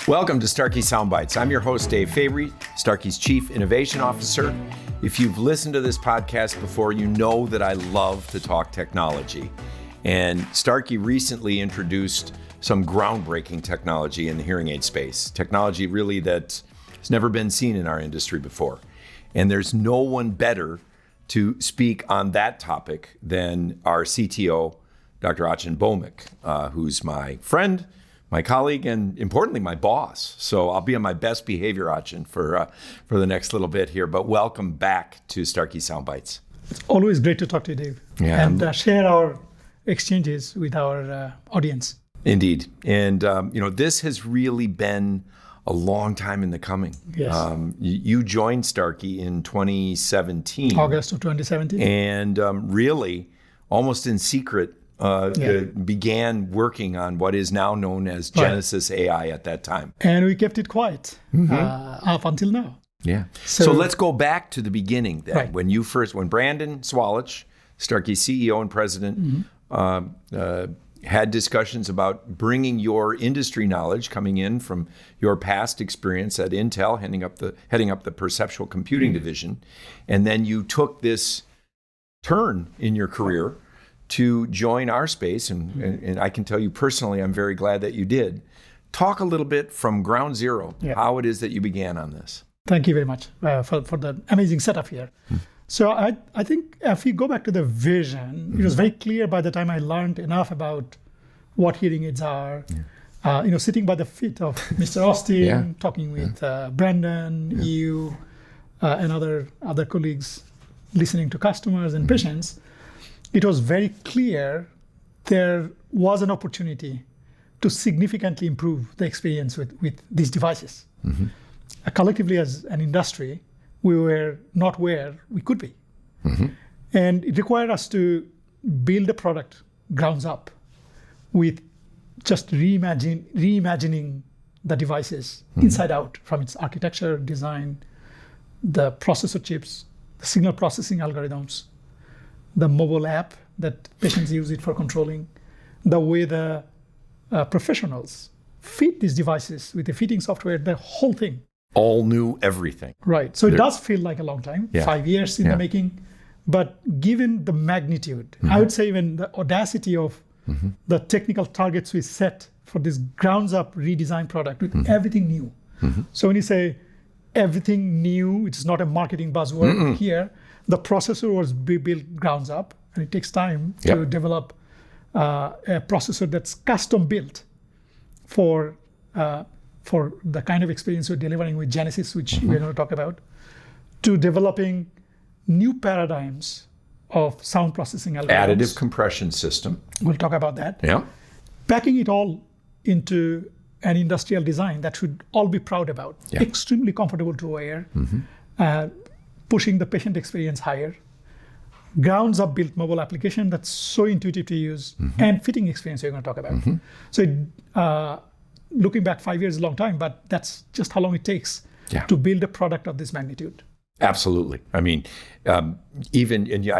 Welcome to Starkey Soundbites. I'm your host, Dave Fabry, Starkey's Chief Innovation Officer. If you've listened to this podcast before, you know that I love to talk technology. And Starkey recently introduced some groundbreaking technology in the hearing aid space, technology really that has never been seen in our industry before. And there's no one better to speak on that topic than our CTO, Dr. Achin Bhowmick, who's my friend, my colleague, and importantly, my boss. So I'll be on my best behavior, Achin, for the next little bit here. But welcome back to Starkey Soundbites. It's always great to talk to you, Dave, and share our exchanges with our audience. Indeed. And, this has really been a long time in the coming. Yes. You joined Starkey in 2017. August of 2017. And really, almost in secret, began working on what is now known as Genesis AI at that time. And we kept it quiet up until now. Yeah. So let's go back to the beginning then. Right. When Brandon Swalich, Starkey's CEO and president, had discussions about bringing your industry knowledge coming in from your past experience at Intel, heading up the perceptual computing division, and then you took this turn in your career to join our space, and I can tell you personally, I'm very glad that you did. Talk a little bit from ground zero, how it is that you began on this. Thank you very much for the amazing setup here. So I think if we go back to the vision, it was very clear by the time I learned enough about what hearing aids are, sitting by the feet of Mr. Austin, talking with Brandon, you, and other colleagues, listening to customers and patients, it was very clear there was an opportunity to significantly improve the experience with these devices. Collectively as an industry, we were not where we could be. And it required us to build a product grounds up with just reimagining the devices inside out, from its architecture, design, the processor chips, the signal processing algorithms, the mobile app that patients use it for controlling, the way the professionals fit these devices with the fitting software, the whole thing. All new everything. Right. So it does feel like a long time, 5 years in the making. But given the magnitude, I would say even the audacity of the technical targets we set for this grounds up redesigned product with everything new. So when you say everything new, it's not a marketing buzzword here. The processor was built grounds up, and it takes time to develop a processor that's custom built for the kind of experience we're delivering with Genesis, which we're going to talk about, to developing new paradigms of sound processing algorithms. Additive compression system. We'll talk about that. Yeah. Packing it all into an industrial design that should all be proud about. Extremely comfortable to wear, pushing the patient experience higher. Grounds up built mobile application that's so intuitive to use, and fitting experience we're going to talk about. So looking back 5 years is a long time, but that's just how long it takes to build a product of this magnitude. Absolutely. I mean, I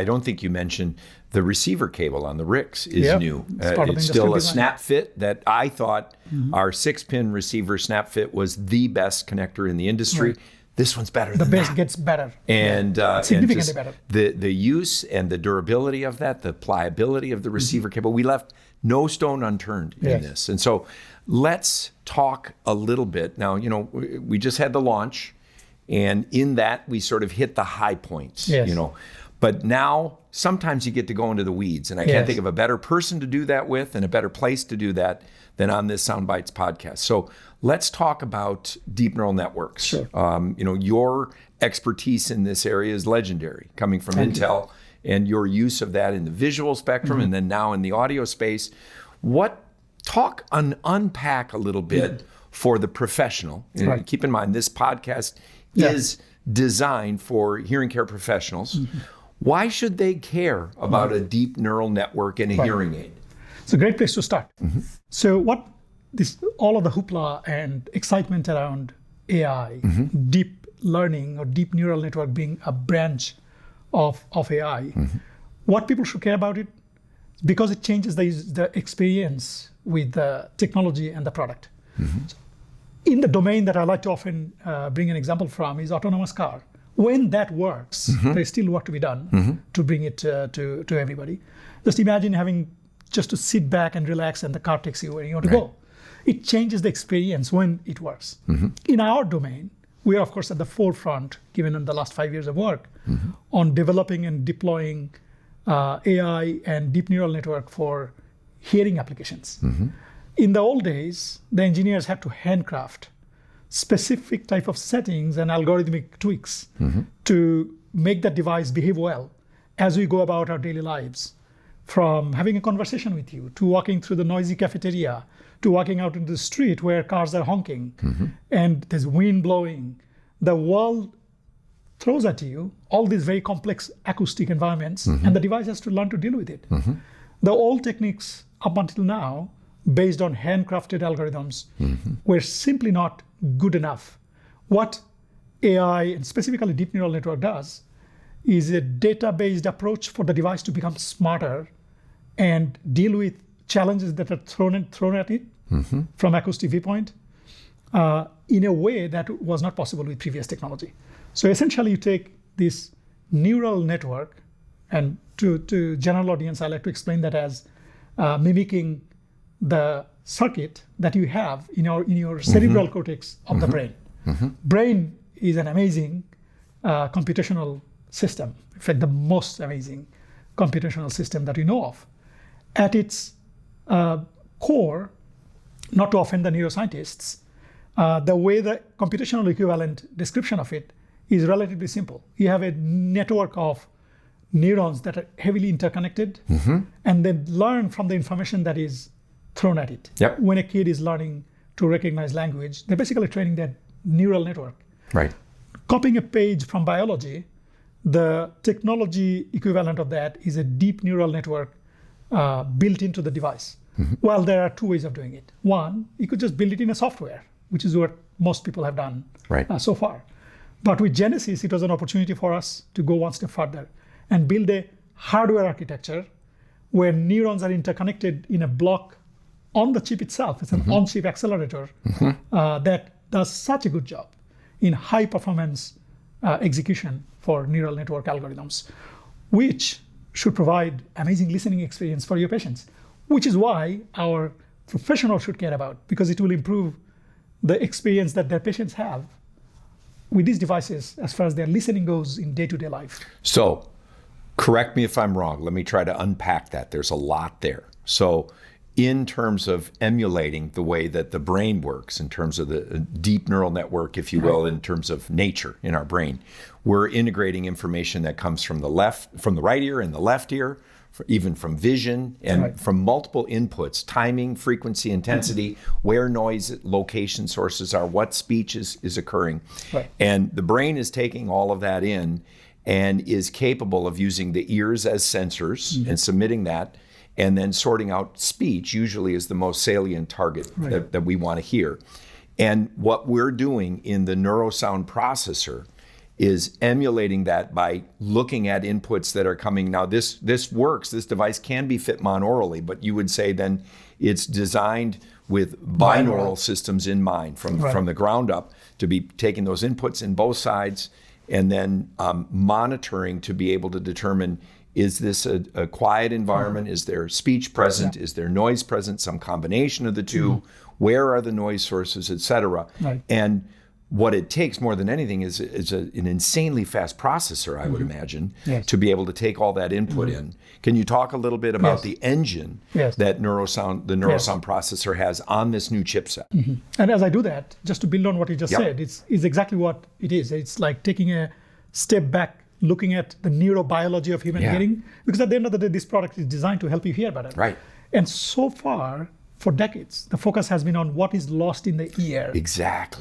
don't think you mentioned the receiver cable on the RICs is new. It's still a snap fit that I thought our 6-pin receiver snap fit was the best connector in the industry. Right. This one's better than that. The best gets better. And significantly better. The use and the durability of that, the pliability of the receiver cable, we left no stone unturned in this. And so let's talk a little bit. Now, we just had the launch, and in that we sort of hit the high points, But now sometimes you get to go into the weeds, and I can't think of a better person to do that with and a better place to do that than on this Soundbites podcast. So let's talk about deep neural networks. Sure. Your expertise in this area is legendary, coming from Intel, and your use of that in the visual spectrum and then now in the audio space. Unpack a little bit for the professional. Right. Keep in mind, this podcast is designed for hearing care professionals. Why should they care about a deep neural network and a hearing aid? It's a great place to start. So all of the hoopla and excitement around AI, deep learning or deep neural network being a branch of AI, what people should care about it, because it changes the experience with the technology and the product. In the domain that I like to often bring an example from is autonomous car. When that works, there's still work to be done to bring it to everybody. Just imagine having just to sit back and relax and the car takes you where you want to go. It changes the experience when it works. In our domain, we are, of course, at the forefront, given in the last 5 years of work, on developing and deploying AI and deep neural network for hearing applications. In the old days, the engineers had to handcraft specific type of settings and algorithmic tweaks to make that device behave well as we go about our daily lives. From having a conversation with you, to walking through the noisy cafeteria, to walking out into the street where cars are honking and there's wind blowing. The world throws at you all these very complex acoustic environments, and the device has to learn to deal with it. The old techniques up until now, based on handcrafted algorithms, were simply not good enough. What AI, and specifically deep neural network, does is a data-based approach for the device to become smarter and deal with challenges that are thrown at it from acoustic viewpoint in a way that was not possible with previous technology. So essentially, you take this neural network, and to general audience, I like to explain that as mimicking the circuit that you have in your cerebral cortex of the brain. Brain is an amazing computational system. In fact, the most amazing computational system that we know of. At its core, not to offend the neuroscientists, the way the computational equivalent description of it is relatively simple. You have a network of neurons that are heavily interconnected and then learn from the information that is thrown at it. When a kid is learning to recognize language, they're basically training that neural network. Copying a page from biology, the technology equivalent of that is a deep neural network built into the device. Well, there are two ways of doing it. One, you could just build it in a software, which is what most people have done so far. But with Genesis, it was an opportunity for us to go one step further and build a hardware architecture where neurons are interconnected in a block on the chip itself. It's an on-chip accelerator that does such a good job in high performance execution for neural network algorithms, which should provide amazing listening experience for your patients, which is why our professionals should care about, because it will improve the experience that their patients have with these devices as far as their listening goes in day-to-day life. So, correct me if I'm wrong. Let me try to unpack that. There's a lot there. So, in terms of emulating the way that the brain works, in terms of the deep neural network, if you will, in terms of nature in our brain, we're integrating information that comes from the right ear and the left ear, even from vision and from multiple inputs, timing, frequency, intensity, where noise location sources are, what speech is occurring. And the brain is taking all of that in and is capable of using the ears as sensors and submitting that, and then sorting out speech usually is the most salient target that we want to hear. And what we're doing in the Neurosound processor is emulating that by looking at inputs that are coming. Now this works, this device can be fit monoraurally, but you would say then it's designed with binaural systems in mind from the ground up to be taking those inputs in both sides and then monitoring to be able to determine, is this a quiet environment? Is there speech present? Is there noise present? Some combination of the two? Where are the noise sources, et cetera? And what it takes more than anything is an insanely fast processor, I would imagine, to be able to take all that input in. Can you talk a little bit about the engine that the Neurosound processor has on this new chipset? And as I do that, just to build on what you just said, it's exactly what it is. It's like taking a step back, looking at the neurobiology of human hearing, because at the end of the day, this product is designed to help you hear better. And so far, for decades, the focus has been on what is lost in the ear.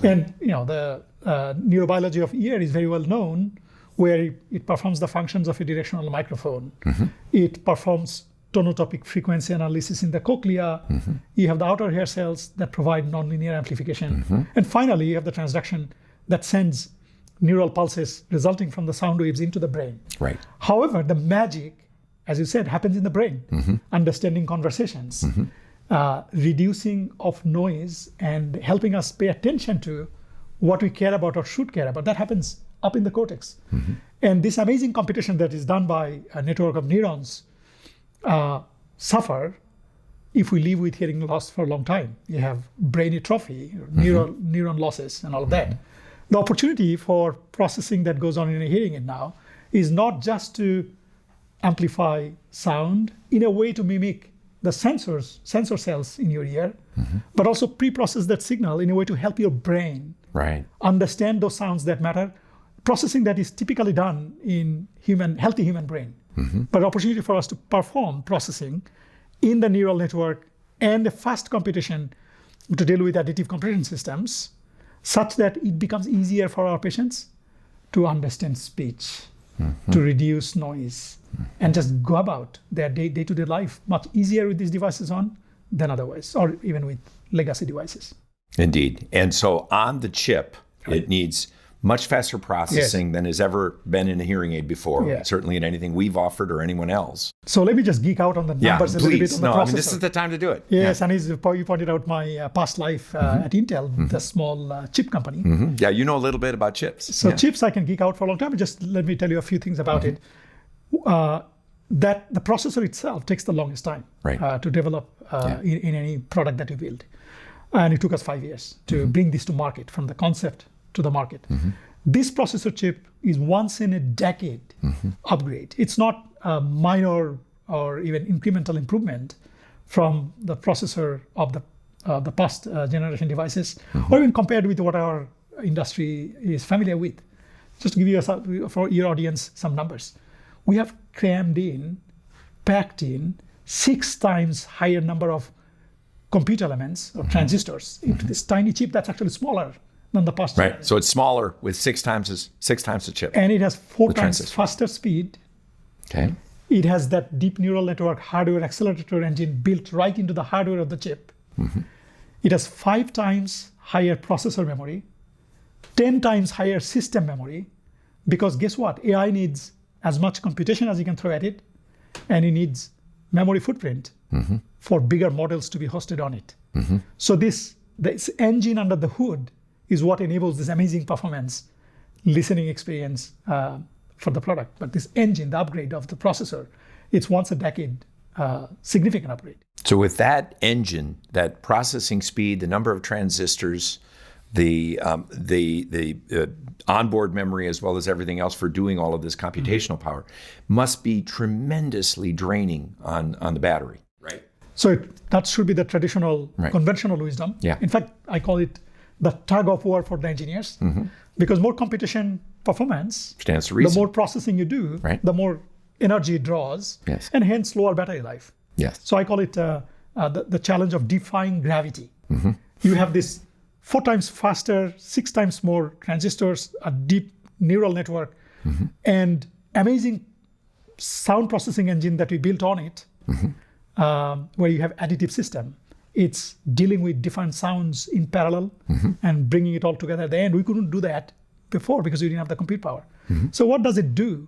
And the neurobiology of ear is very well known, where it performs the functions of a directional microphone. It performs tonotopic frequency analysis in the cochlea. You have the outer hair cells that provide nonlinear amplification. And finally, you have the transduction that sends neural pulses resulting from the sound waves into the brain. However, the magic, as you said, happens in the brain. Understanding conversations, reducing of noise and helping us pay attention to what we care about or should care about. That happens up in the cortex. And this amazing computation that is done by a network of neurons suffer if we live with hearing loss for a long time. You have brain atrophy, neuron losses, and all of that. The opportunity for processing that goes on in a hearing aid now is not just to amplify sound in a way to mimic the sensor cells in your ear, but also pre-process that signal in a way to help your brain understand those sounds that matter. Processing that is typically done in healthy human brain. But opportunity for us to perform processing in the neural network and a fast computation to deal with additive compression systems such that it becomes easier for our patients to understand speech, to reduce noise, and just go about their day-to-day life much easier with these devices on than otherwise, or even with legacy devices. Indeed. And so on the chip, it needs much faster processing than has ever been in a hearing aid before, certainly in anything we've offered or anyone else. So let me just geek out on the numbers a little bit on the processor. This is the time to do it. Yes, and you pointed out my past life at Intel, the small chip company. Yeah, you know a little bit about chips. So chips I can geek out for a long time, but just let me tell you a few things about it. That the processor itself takes the longest time to develop in any product that you build. And it took us 5 years to bring this to market, from the concept to the market. This processor chip is once in a decade upgrade. It's not a minor or even incremental improvement from the processor of the past generation devices, or even compared with what our industry is familiar with. Just to give you, for your audience, some numbers. We have packed in 6 times higher number of compute elements or transistors into this tiny chip that's actually smaller than the past. Right. So it's smaller with 6 times the chip. And it has 4 times faster speed. Okay. It has that deep neural network hardware accelerator engine built right into the hardware of the chip. It has 5 times higher processor memory, 10 times higher system memory, because guess what? AI needs as much computation as you can throw at it, and it needs memory footprint for bigger models to be hosted on it. So this engine under the hood is what enables this amazing performance listening experience for the product. But this engine, the upgrade of the processor, it's once a decade significant upgrade. So with that engine, that processing speed, the number of transistors, the onboard memory, as well as everything else for doing all of this computational power, must be tremendously draining on the battery, right? So that should be the traditional, conventional wisdom. In fact, I call it the tug of war for the engineers, because more computation performance, stands to reason. The more processing you do, the more energy it draws, and hence lower battery life. So I call it the challenge of defying gravity. You have this 4 times faster, 6 times more transistors, a deep neural network, and amazing sound processing engine that we built on it, where you have additive system. It's dealing with different sounds in parallel and bringing it all together at the end. We couldn't do that before because we didn't have the compute power. So what does it do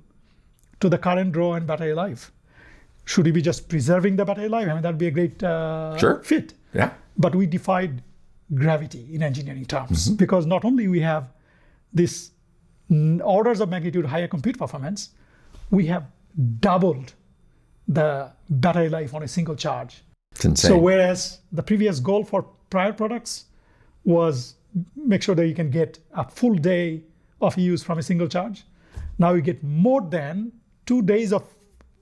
to the current draw and battery life? Should we be just preserving the battery life? I mean, that'd be a great fit. But we defied gravity in engineering terms, because not only we have this orders of magnitude higher compute performance, we have doubled the battery life on a single charge. It's insane. So whereas the previous goal for prior products was make sure that you can get a full day of use from a single charge, now you get more than 2 days of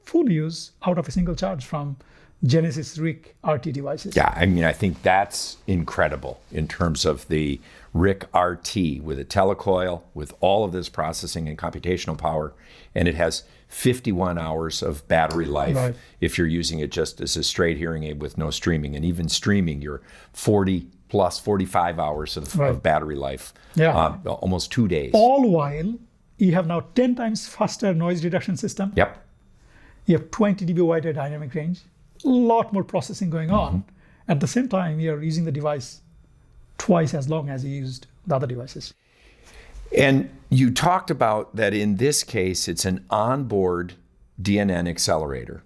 full use out of a single charge from Genesis RIC RT devices. Yeah, I mean, I think that's incredible in terms of the RIC RT with a telecoil, with all of this processing and computational power, and it has 51 hours of battery life if you're using it just as a straight hearing aid with no streaming. And even streaming, you're 40 plus 45 hours of battery life, almost 2 days. All while you have now 10 times faster noise reduction system. You have 20 dB wider dynamic range, a lot more processing going on. At the same time, you're using the device twice as long as you used the other devices. And you talked about that in this case, it's an onboard DNN accelerator.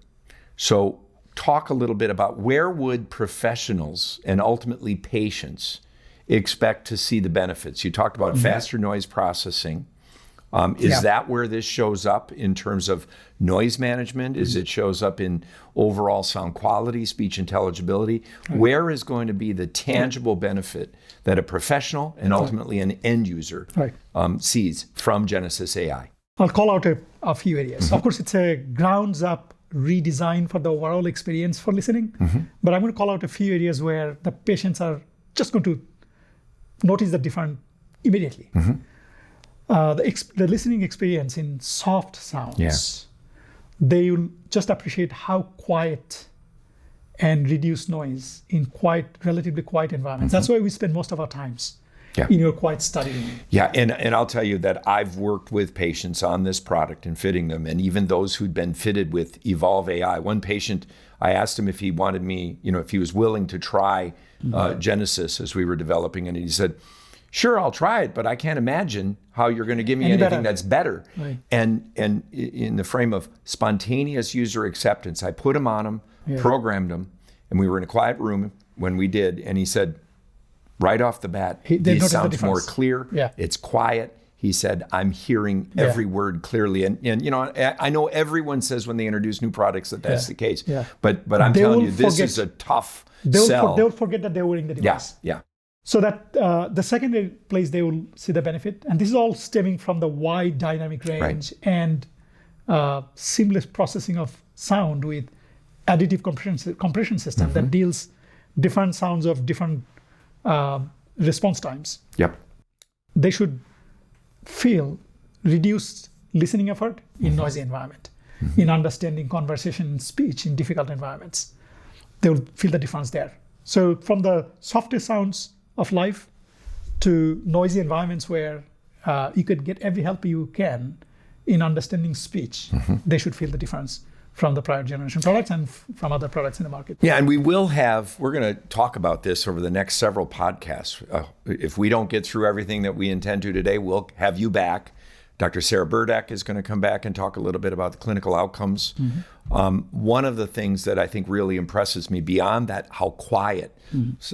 So talk a little bit about where would professionals and ultimately patients expect to see the benefits? You talked about faster noise processing. Is that where this shows up in terms of noise management? Is it shows up in overall sound quality, speech intelligibility? Where is going to be the tangible benefit that a professional and ultimately an end user sees from Genesis AI? I'll call out a few areas. Of course, it's a grounds up redesign for the overall experience for listening, but I'm going to call out a few areas where the patients are just going to notice the difference immediately. The listening experience in soft sounds, they will just appreciate how quiet and reduced noise in relatively quiet environments. That's why we spend most of our times in your quiet studying. Yeah, and I'll tell you that I've worked with patients on this product and fitting them, and even those who'd been fitted with Evolve AI. One patient, I asked him if he wanted me, if he was willing to try Genesis as we were developing, and he said, sure, I'll try it, but I can't imagine how you're going to give me anything that's better. Right. And in the frame of spontaneous user acceptance, I put him on them, programmed him, and we were in a quiet room when we did, and he said, right off the bat, this sounds more clear. Yeah. It's quiet. He said, I'm hearing every word clearly. And I know everyone says when they introduce new products that's the case. Yeah. But I'm telling you, this is a tough sell. They'll forget that they're wearing the device. Yeah. So that the secondary place they will see the benefit, and this is all stemming from the wide dynamic range and seamless processing of sound with additive compression system that deals different sounds of different response times. Yep. They should feel reduced listening effort in noisy environment, in understanding conversation and speech in difficult environments. They will feel the difference there. So from the softest sounds of life to noisy environments where you could get every help you can in understanding speech, they should feel the difference from the prior generation products and from other products in the market. Yeah, and we're going to talk about this over the next several podcasts. If we don't get through everything that we intend to today, we'll have you back. Dr. Sarah Burdak is going to come back and talk a little bit about the clinical outcomes. One of the things that I think really impresses me beyond that, how quiet,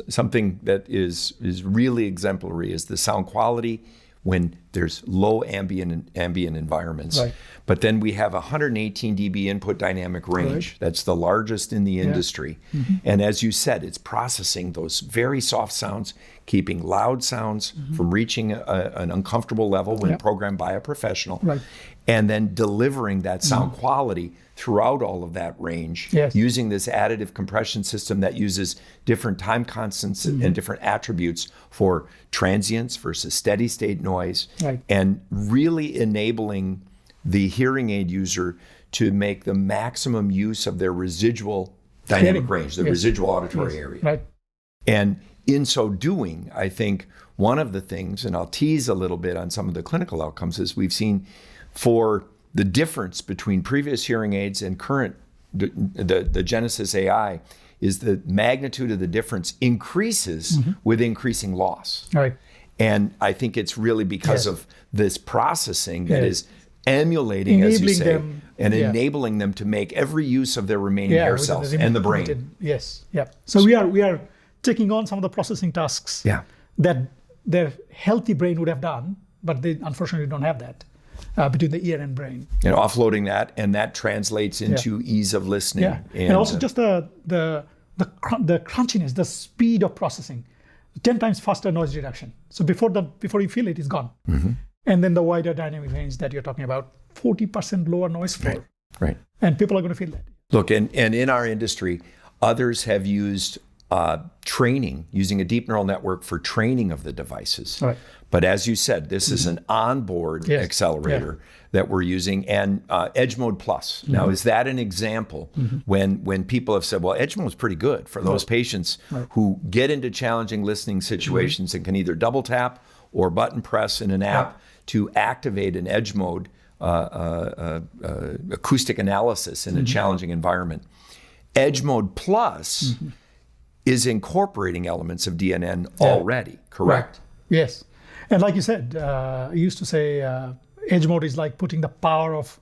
something that is really exemplary is the sound quality when there's low ambient environments. Right. But then we have 118 dB input dynamic range. That's the largest in the industry. And as you said, it's processing those very soft sounds, keeping loud sounds from reaching an uncomfortable level when programmed by a professional, and then delivering that sound quality throughout all of that range using this additive compression system that uses different time constants and different attributes for transients versus steady state noise, and really enabling the hearing aid user to make the maximum use of their residual dynamic range, the residual auditory area. Right. And in so doing, I think one of the things, and I'll tease a little bit on some of the clinical outcomes, is we've seen for the difference between previous hearing aids and current, the Genesis AI, is the magnitude of the difference increases with increasing loss. Right. And I think it's really because of this processing that is emulating, enabling, as you say, enabling them to make every use of their remaining hair cells and the brain. So we are taking on some of the processing tasks that their healthy brain would have done, but they unfortunately don't have that between the ear and brain. And offloading that, and that translates into ease of listening. And also just the crunchiness, the speed of processing, 10 times faster noise reduction. So before you feel it, it's gone. And then the wider dynamic range that you're talking about, 40% lower noise floor. Right. And people are going to feel that. Look, and in our industry, others have used training, using a deep neural network for training of the devices. Right. But as you said, this is an onboard accelerator that we're using, and Edge Mode Plus. Now, is that an example when people have said, well, Edge Mode is pretty good for those patients who get into challenging listening situations and can either double tap or button press in an app to activate an Edge Mode acoustic analysis in a challenging environment. Edge Mode Plus is incorporating elements of DNN already, correct? Yes. And like you said, I used to say Edge Mode is like putting the power of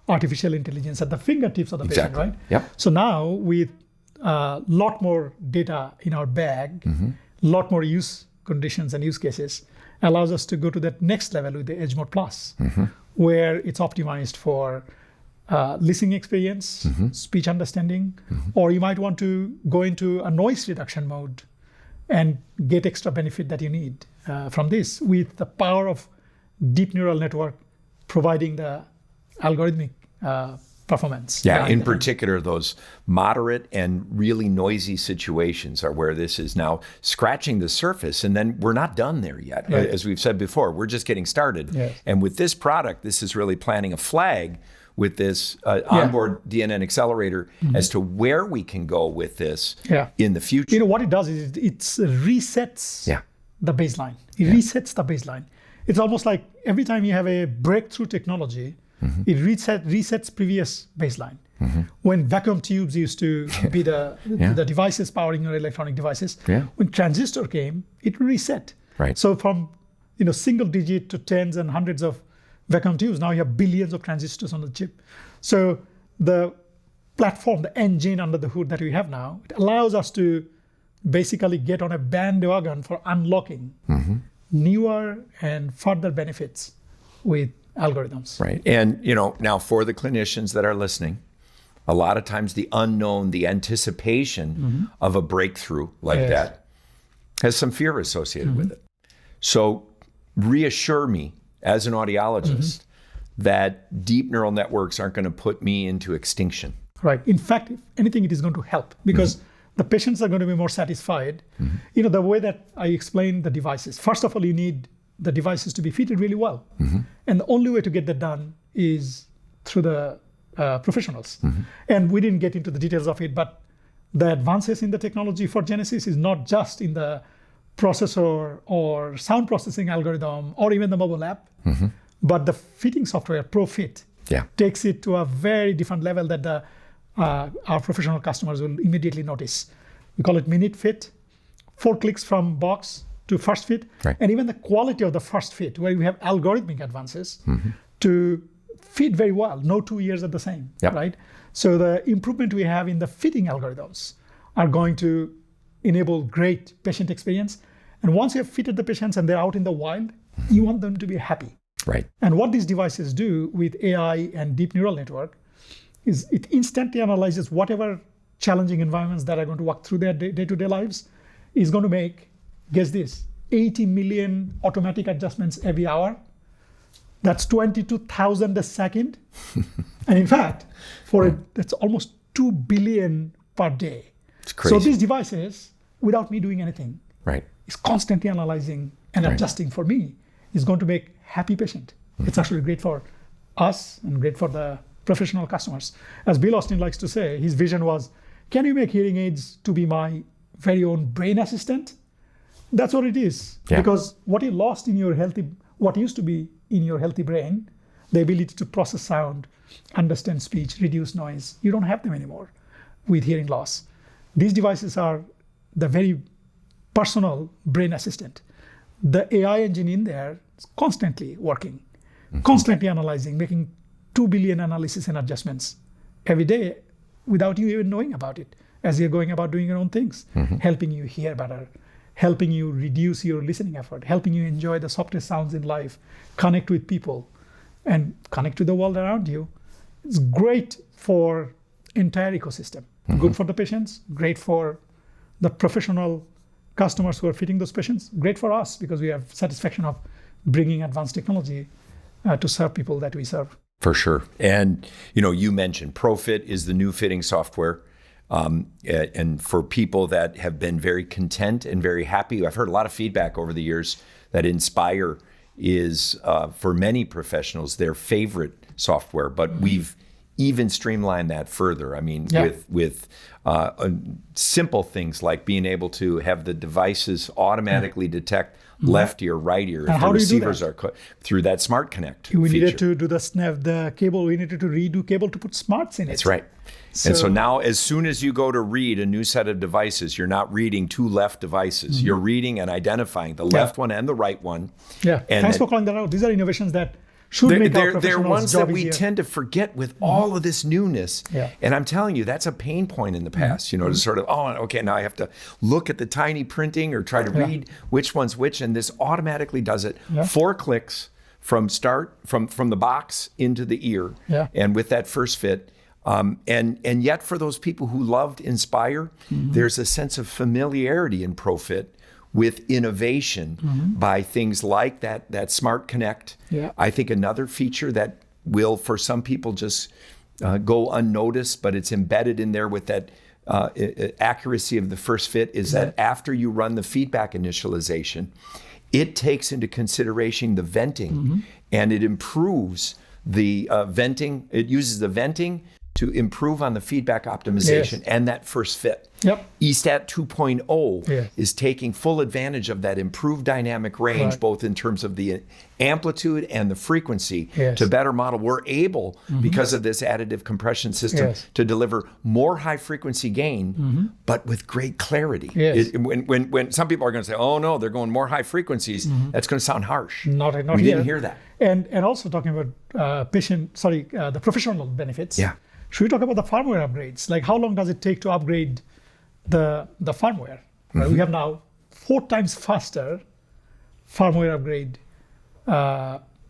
artificial intelligence at the fingertips of the patient, right? Yep. So now with a lot more data in our bag, lot more use conditions and use cases, allows us to go to that next level with the EdgeMode Plus, where it's optimized for listening experience, speech understanding, or you might want to go into a noise reduction mode and get extra benefit that you need from this with the power of deep neural network providing the algorithmic performance. Yeah, in particular, those moderate and really noisy situations are where this is now scratching the surface, and then we're not done there yet. Right. As we've said before, we're just getting started. Yes. And with this product, this is really planting a flag with this onboard DNN accelerator as to where we can go with this in the future. You know, what it does is it resets the baseline. It resets the baseline. It's almost like every time you have a breakthrough technology, it resets previous baseline. When vacuum tubes used to be the devices powering your electronic devices, when transistor came, it reset. Right. So from single digit to tens and hundreds of vacuum tubes, now you have billions of transistors on the chip. So the platform, the engine under the hood that we have now, it allows us to basically get on a bandwagon for unlocking newer and further benefits with algorithms. Right. And, now for the clinicians that are listening, a lot of times the unknown, the anticipation of a breakthrough like that has some fear associated with it. So reassure me as an audiologist that deep neural networks aren't going to put me into extinction. Right. In fact, if anything, it is going to help because the patients are going to be more satisfied. The way that I explain the devices, first of all, you need the devices to be fitted really well. And the only way to get that done is through the professionals. And we didn't get into the details of it, but the advances in the technology for Genesis is not just in the processor or sound processing algorithm or even the mobile app, but the fitting software, ProFit, takes it to a very different level that our professional customers will immediately notice. We call it Minute Fit, 4 clicks from box to first fit, and even the quality of the first fit, where we have algorithmic advances to fit very well, no 2 years are the same, right? So the improvement we have in the fitting algorithms are going to enable great patient experience. And once you have fitted the patients and they're out in the wild, you want them to be happy. Right. And what these devices do with AI and deep neural network is it instantly analyzes whatever challenging environments that are going to walk through their day-to-day lives, is going to make, guess this, 80 million automatic adjustments every hour. That's 22,000 a second. And in fact, that's almost 2 billion per day. It's crazy. So these devices, without me doing anything, is constantly analyzing and adjusting for me, is going to make happy patient. It's actually great for us and great for the professional customers. As Bill Austin likes to say, his vision was, can you make hearing aids to be my very own brain assistant? That's what it is. Because what you lost in your what used to be in your healthy brain, the ability to process sound, understand speech, reduce noise, you don't have them anymore with hearing loss. These devices are the very personal brain assistant. The AI engine in there is constantly working, constantly analyzing, making 2 billion analysis and adjustments every day without you even knowing about it as you're going about doing your own things, helping you hear better, helping you reduce your listening effort, helping you enjoy the softest sounds in life, connect with people, and connect to the world around you. It's great for entire ecosystem. Good for the patients, great for the professional customers who are fitting those patients, great for us because we have satisfaction of bringing advanced technology to serve people that we serve. For sure. And, you mentioned ProFit is the new fitting software. And for people that have been very content and very happy, I've heard a lot of feedback over the years that Inspire is, for many professionals, their favorite software. But we've even streamlined that further. I mean, with simple things like being able to have the devices automatically detect left ear, right ear. If the receivers are through that Smart Connect we feature. Needed to do the cable. We needed to redo cable to put smarts in it. That's right. And so now, as soon as you go to read a new set of devices, you're not reading 2 left devices. You're reading and identifying the left one and the right one. Yeah. Thanks for calling that out. These are innovations that should make our They're professionals' ones that job we easier. tend to forget with all of this newness. Yeah. And I'm telling you, that's a pain point in the past, to sort of, okay, now I have to look at the tiny printing or try to read which one's which. And this automatically does it. 4 clicks from the box into the ear. Yeah. And with that first fit. And yet for those people who loved Inspire, there's a sense of familiarity in ProFit with innovation by things like that Smart Connect. Yeah. I think another feature that will, for some people, just go unnoticed, but it's embedded in there with that accuracy of the first fit is that after you run the feedback initialization, it takes into consideration the venting and it improves the venting. It uses the venting to improve on the feedback optimization and that first fit. Yep. eStat 2.0 is taking full advantage of that improved dynamic range, both in terms of the amplitude and the frequency to better model. We're able, because of this additive compression system, to deliver more high frequency gain, but with great clarity. When some people are going to say, oh no, they're going more high frequencies, that's going to sound harsh. Not we here. didn't hear that. And also talking about the professional benefits. Yeah. Should we talk about the firmware upgrades? Like how long does it take to upgrade the firmware? Right? We have now 4 times faster firmware upgrade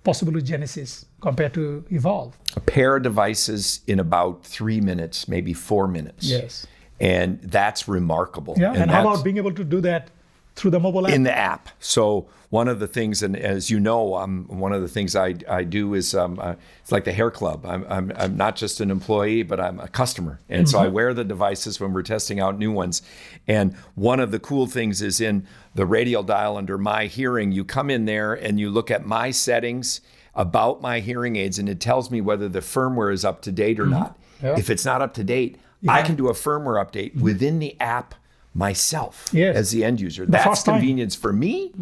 possible with Genesis compared to Evolve. A pair of devices in about 3 minutes, maybe 4 minutes. Yes. And that's remarkable. Yeah. And how about being able to do that through the mobile app? In the app. So one of the things, and as you know, one of the things I do is it's like the hair club. I'm not just an employee, but I'm a customer. And so I wear the devices when we're testing out new ones. And one of the cool things is in the radial dial under My Hearing, you come in there and you look at my settings about my hearing aids, and it tells me whether the firmware is up to date or not. Yeah. If it's not up to date, I can do a firmware update within the app myself as the end user. That's convenience for me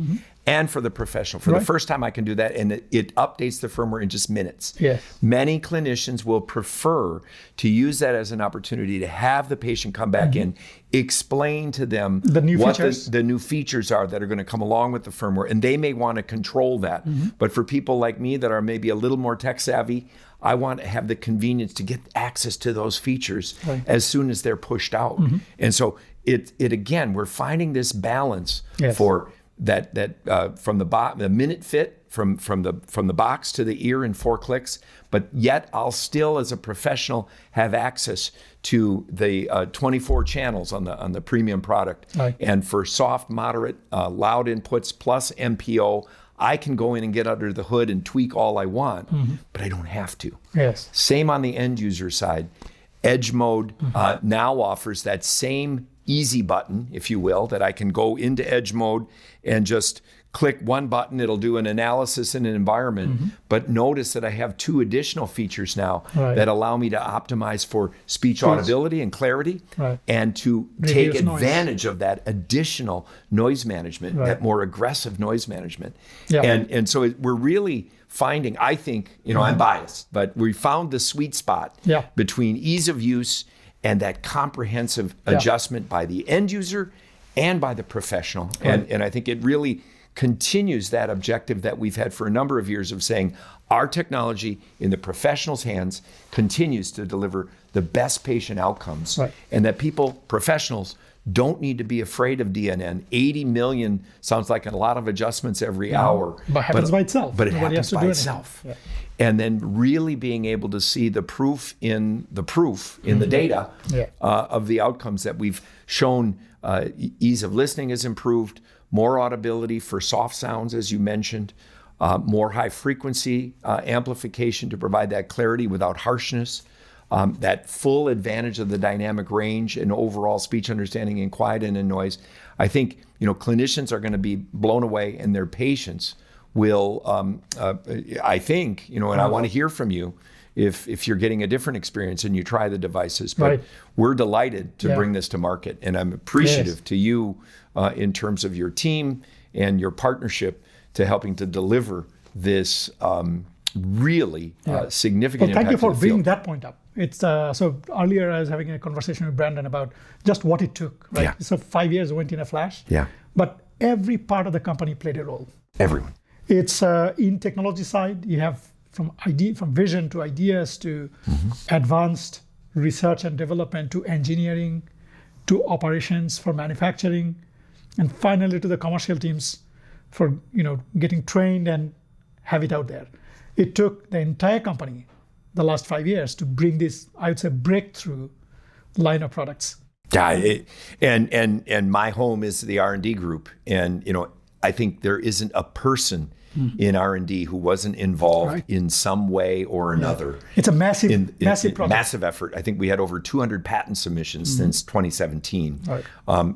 and for the professional. For the first time I can do that, and it updates the firmware in just minutes. Yes. Many clinicians will prefer to use that as an opportunity to have the patient come back in, explain to them what the new features are that are going to come along with the firmware, and they may want to control that. But for people like me that are maybe a little more tech savvy, I want to have the convenience to get access to those features as soon as they're pushed out. And so it again, we're finding this balance for that from the minute fit from the box to the ear in 4 clicks, but yet I'll still, as a professional, have access to the 24 channels on the premium product. And for soft, moderate, loud inputs plus MPO, I can go in and get under the hood and tweak all I want, but I don't have to. Yes. Same on the end user side. Edge mode now offers that same easy button, if you will, that I can go into edge mode and just click one button. It'll do an analysis in an environment. But notice that I have 2 additional features now that allow me to optimize for speech audibility and clarity and to take advantage of that additional noise management, that more aggressive noise management. And so we're really finding, I think, I'm biased, but we found the sweet spot between ease of use and that comprehensive adjustment by the end user and by the professional. And I think it really continues that objective that we've had for a number of years of saying our technology in the professional's hands continues to deliver the best patient outcomes. And that professionals, don't need to be afraid of DNN. 80 million sounds like a lot of adjustments every hour. But happens by itself. But it happens by itself. And then really being able to see the proof in the data of the outcomes that we've shown. Ease of listening is improved, more audibility for soft sounds, as you mentioned, more high frequency amplification to provide that clarity without harshness, that full advantage of the dynamic range and overall speech understanding in quiet and in noise. I think clinicians are going to be blown away, and their patients will. I think and I want to hear from you if you're getting a different experience and you try the devices. But we're delighted to bring this to market, and I'm appreciative to you in terms of your team and your partnership to helping to deliver this really significant impact. Thank you for to the bringing field. that point up. It's so earlier I was having a conversation with Brandon about just what it took. So 5 years went in a flash. But every part of the company played a role. Everyone. It's in technology side, you have from vision to ideas to advanced research and development to engineering to operations for manufacturing, and finally to the commercial teams for getting trained and have it out there. It took the entire company the last 5 years to bring this, I would say, breakthrough line of products. Yeah, and my home is the R&D group, and I think there isn't a person in R&D who wasn't involved in some way or another. It's a massive project. Massive effort. I think we had over 200 patent submissions since 2017,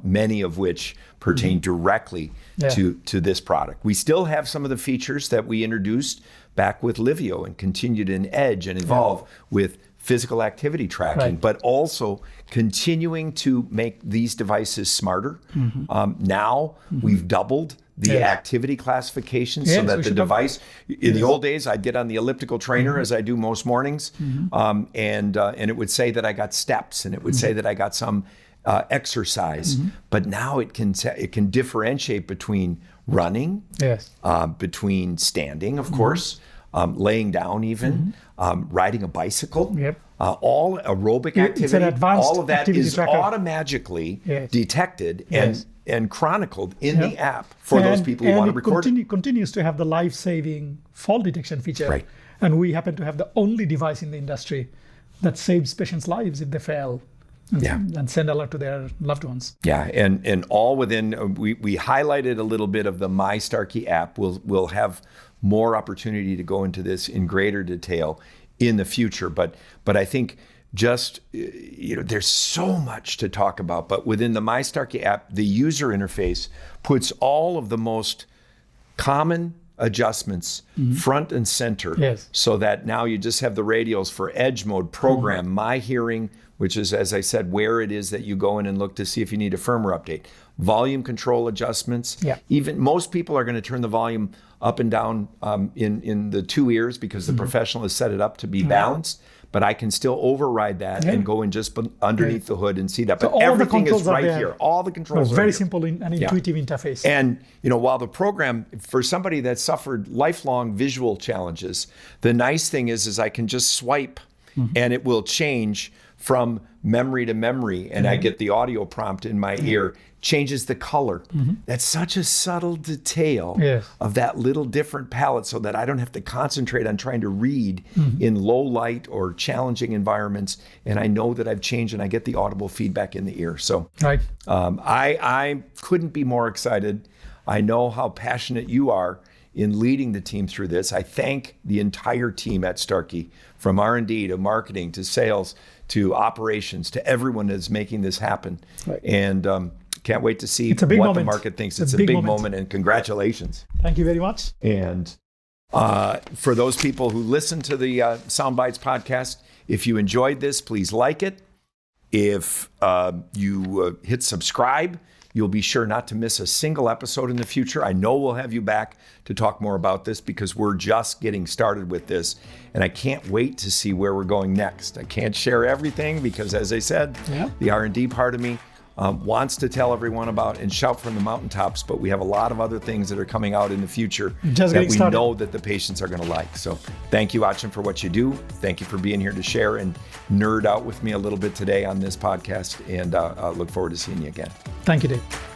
many of which pertain directly to this product. We still have some of the features that we introduced back with Livio and continued in Edge and Evolve with physical activity tracking, but also continuing to make these devices smarter. Now we've doubled the activity classification so that the device, in the old days, I'd get on the elliptical trainer as I do most mornings, and it would say that I got steps, and it would say that I got some exercise. But now it can differentiate between running, between standing, of course, laying down even, riding a bicycle, all aerobic activity, all of that is automatically detected and chronicled in the app for those people who want to record it. Continues to have the life-saving fall detection feature. And we happen to have the only device in the industry that saves patients' lives if they fail. And send alert to their loved ones. And all within, we highlighted a little bit of the My Starkey app. We'll have more opportunity to go into this in greater detail in the future. But I think just, there's so much to talk about. But within the My Starkey app, the user interface puts all of the most common adjustments front and center, so that now you just have the radios for Edge mode, program, My Hearing, which is, as I said, where it is that you go in and look to see if you need a firmware update. Volume control adjustments. Even most people are going to turn the volume up and down in the two ears because the professional has set it up to be balanced. But I can still override that and go in just underneath the hood and see that. But everything is right here. All the controls are very here. Simple and intuitive interface. And while the program, for somebody that suffered lifelong visual challenges, the nice thing is I can just swipe and it will change from memory to memory, and I get the audio prompt in my ear, changes the color. That's such a subtle detail of that little different palette, so that I don't have to concentrate on trying to read in low light or challenging environments, and I know that I've changed and I get the audible feedback in the ear. So I couldn't be more excited. I know how passionate you are in leading the team through this. I thank the entire team at Starkey, from R&D to marketing to sales to operations to everyone that's making this happen. And can't wait to see what the market thinks. It's a big moment, and congratulations. Thank you very much. And for those people who listen to the Soundbites podcast, if you enjoyed this, please like it. If you hit subscribe, you'll be sure not to miss a single episode in the future. I know we'll have you back to talk more about this because we're just getting started with this. And I can't wait to see where we're going next. I can't share everything because, as I said, the R&D part of me wants to tell everyone about and shout from the mountaintops, but we have a lot of other things that are coming out in the future that we know that the patients are going to like. So thank you, Achin, for what you do. Thank you for being here to share and nerd out with me a little bit today on this podcast, and I look forward to seeing you again. Thank you, Dave.